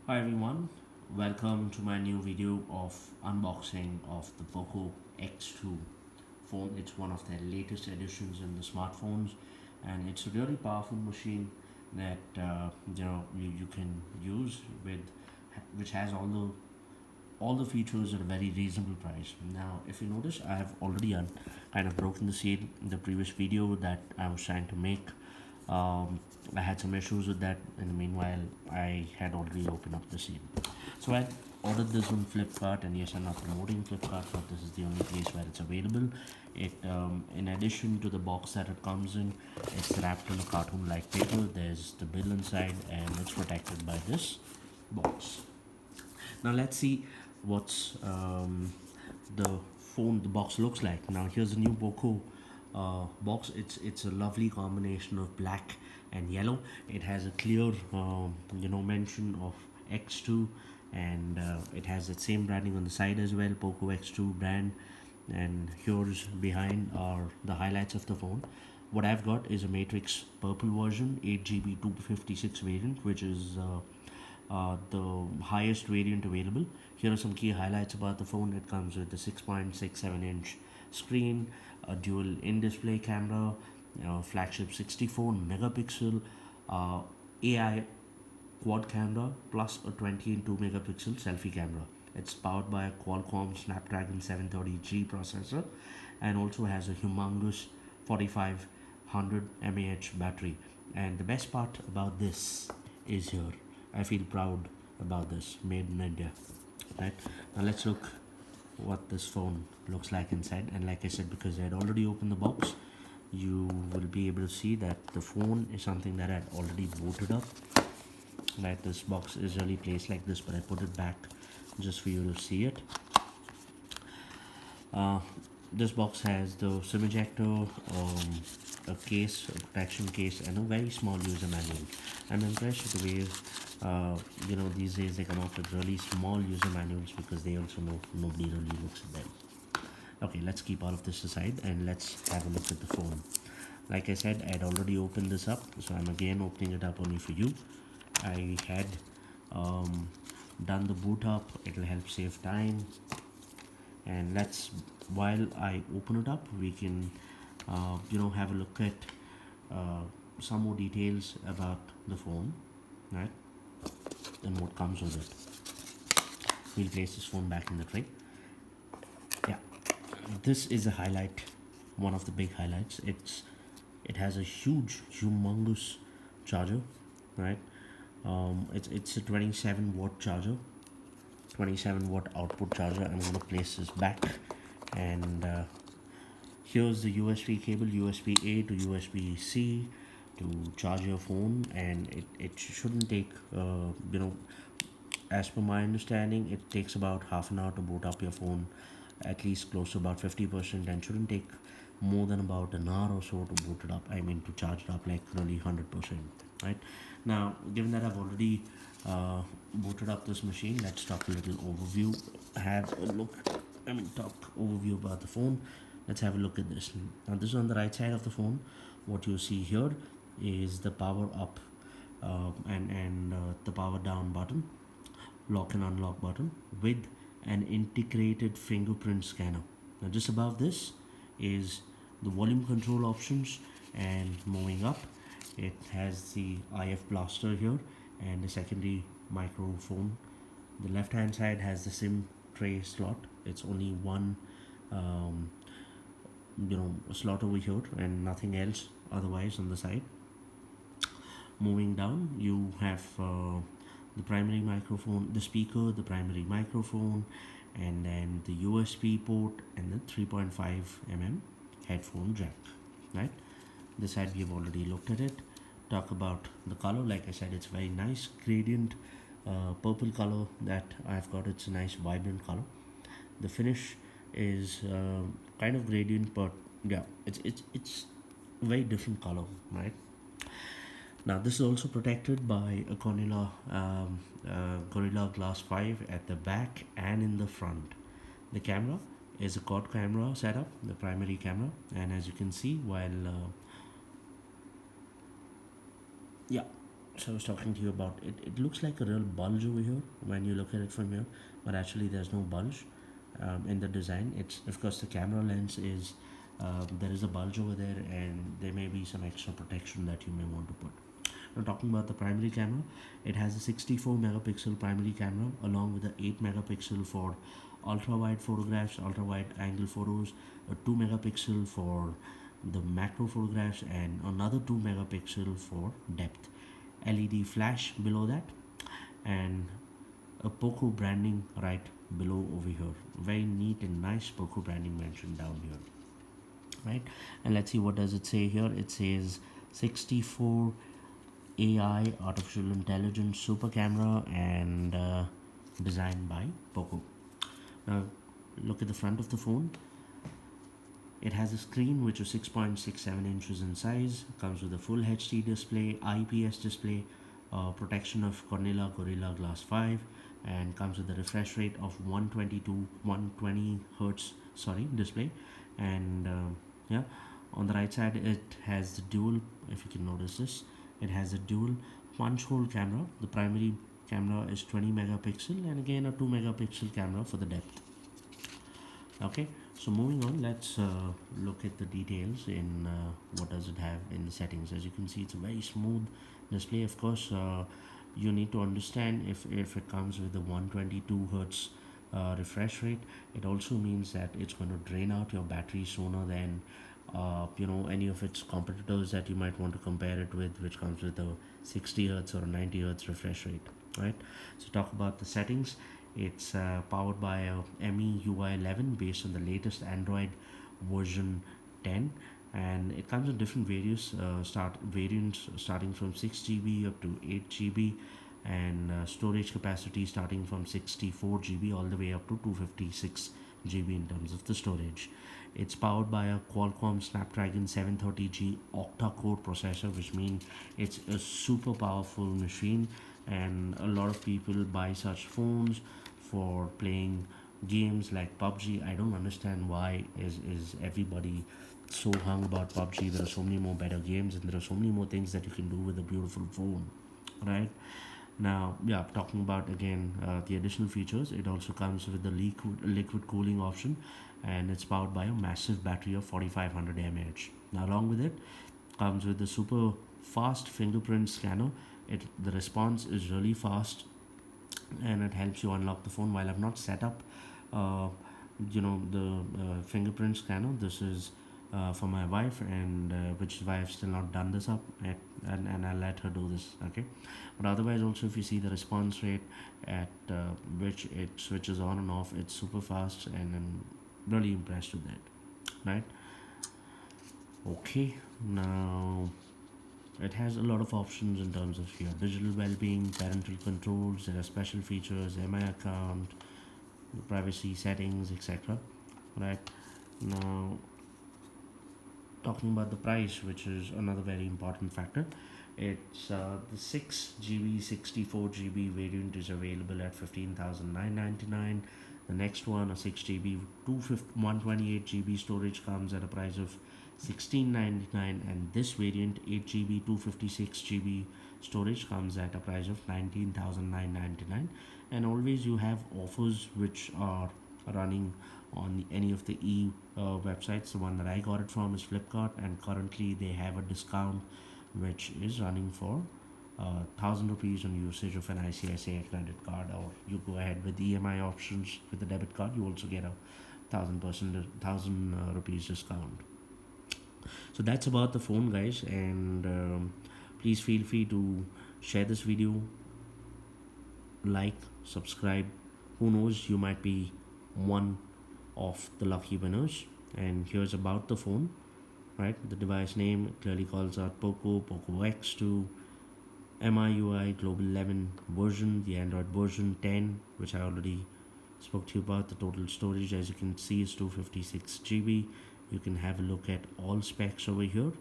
Hi everyone, welcome to my new video of unboxing of the POCO X2 phone. It's one of the latest editions in the smartphones, and it's a really powerful machine that you can use with, which has all the features at a very reasonable price. Now, if you notice, I have already kind of broken the seal in the previous video that I was trying to make. I had some issues with that. In the meanwhile, I had already opened up the seal. So I ordered this on Flipkart, and yes, I'm not promoting Flipkart, but this is the only place where it's available. In addition to the box that it comes in, it's wrapped in a cartoon-like paper. There's the bill inside, and it's protected by this box. Now let's see what's the box looks like. Now here's a new POCO box. It's a lovely combination of black and yellow. It has a clear mention of X2, and it has the same branding on the side as well, POCO X2 brand. And here's behind are the highlights of the phone. What I've got is a matrix purple version, 8GB 256 variant, which is the highest variant available. Here are some key highlights about the phone. It comes with a 6.67-inch screen, a dual in-display camera, flagship 64 megapixel AI quad camera, plus a 22 megapixel selfie camera. It's powered by a Qualcomm Snapdragon 730G processor, and also has a humongous 4500 mAh battery. And the best part about this is here. I feel proud about this, made in India. Right, now let's look what this phone looks like inside. And like I said, because I had already opened the box, you will be able to see that the phone is something that I had already booted up. Right, this box is really placed like this, but I put it back just for you to see it. This box has the SIM ejector, a case, a protection case, and a very small user manual. I'm impressed with the way these days they come up with really small user manuals, because they also know nobody really looks at them. Okay, let's keep all of this aside and let's have a look at the phone. Like I said, I'd already opened this up, so I'm again opening it up only for you. I had done the boot up. It'll help save time. And while I open it up, we can have a look at some more details about the phone, right, and what comes with it. We'll place this phone back in the tray. Yeah, this is a highlight, one of the big highlights. It has a humongous charger, right? It's a 27-watt charger, 27-watt output charger. I'm going to place this back, and here's the USB cable, USB-A to USB-C to charge your phone. And it shouldn't take as per my understanding, it takes about half an hour to boot up your phone, at least close to about 50%, and shouldn't take more than about an hour or so to boot it up. I mean, to charge it up like really 100%. Right now, given that I've already booted up this machine, let's talk a little overview. Have a look. Talk overview about the phone. Let's have a look at this. Now, this is on the right side of the phone. What you see here is the power up and the power down button, lock and unlock button, with an integrated fingerprint scanner. Now, just above this is the volume control options, and moving up, it has the IF blaster here and a secondary microphone. The left hand side has the SIM tray slot. It's only one slot over here and nothing else otherwise on the side. Moving down, you have the primary microphone, the speaker, the primary microphone, and then the USB port and the 3.5 mm headphone jack. Right, this side we have already looked at it. Talk about the color. Like I said, it's very nice gradient purple color that I've got. It's a nice vibrant color. The finish is kind of gradient, but yeah, it's a very different color, right? Now, this is also protected by a Gorilla Glass 5 at the back and in the front. The camera is a quad camera setup, the primary camera, and as you can see, while yeah, So I was talking to you about it. It looks like a real bulge over here when you look at it from here, but actually there's no bulge in the design. It's of course the camera lens is there is a bulge over there, and there may be some extra protection that you may want to put. Now talking about the primary camera, it has a 64 megapixel primary camera along with a 8 megapixel for ultra wide photographs, ultra wide angle photos, a 2 megapixel for the macro photographs, and another 2 megapixel for depth. LED flash below that, and a POCO branding right below over here. Very neat and nice POCO branding mentioned down here, right? And let's see what does it say here. It says 64 AI artificial intelligence super camera and designed by POCO. Now look at the front of the phone. It has a screen which is 6.67 inches in size, comes with a full HD display, IPS display, protection of Gorilla Glass 5, and comes with a refresh rate of 120 hertz display. And yeah, on the right side it has the dual, if you can notice this, it has a dual punch hole camera. The primary camera is 20 megapixel, and again a 2 megapixel camera for the depth. Okay, so moving on, let's look at the details in what does it have in the settings. As you can see, it's a very smooth display. Of course, you need to understand if it comes with the 122 hertz refresh rate, it also means that it's going to drain out your battery sooner than any of its competitors that you might want to compare it with, which comes with a 60 hertz or a 90 hertz refresh rate, right? So talk about the settings. It's powered by a MIUI 11 based on the latest Android version 10, and it comes in different variants starting from 6 GB up to 8 GB, and storage capacity starting from 64 GB all the way up to 256 GB in terms of the storage. It's powered by a Qualcomm Snapdragon 730G octa-core processor, which means it's a super powerful machine, and a lot of people buy such phones for playing games like PUBG. I don't understand why is everybody so hung about PUBG. There are so many more better games, and there are so many more things that you can do with a beautiful phone, right? Now, yeah, talking about again the additional features, it also comes with the liquid cooling option, and it's powered by a massive battery of 4500 mAh. Now, along with it, comes with the super fast fingerprint scanner. The response is really fast, and it helps you unlock the phone. While I've not set up the fingerprint scanner, this is for my wife, and which is why I've still not done this up, and I'll let her do this, okay? But otherwise also, if you see the response rate at which it switches on and off, it's super fast, and I'm really impressed with that, right? Okay, now it has a lot of options in terms of your digital well-being, parental controls. There are special features, MI account, privacy settings, etc. Right now, talking about the price, which is another very important factor. It's the 6 GB 64 GB variant is available at 15,999. The next one, a 6 GB 128 GB storage, comes at a price of 1699, and this variant 8 GB 256 GB storage comes at a price of 19,999. And always you have offers which are running on any of the websites. The one that I got it from is Flipkart, and currently they have a discount which is running for 1,000 rupees on usage of an ICICI credit card, or you go ahead with EMI options with the debit card, you also get a 1,000 rupees discount. So that's about the phone, guys, and please feel free to share this video, like, subscribe. Who knows, you might be one of the lucky winners. And here's about the phone, right? The device name clearly calls out POCO X2, MIUI Global 11 version, the Android version 10, which I already spoke to you about. The total storage, as you can see, is 256 GB. You can have a look at all specs over here.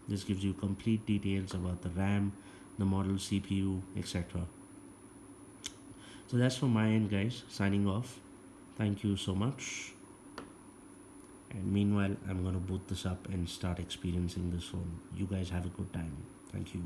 This gives you complete details about the RAM, the model, CPU, etc. So that's from my end, guys. Signing off. Thank you so much. And meanwhile, I'm going to boot this up and start experiencing this phone. You guys have a good time. Thank you.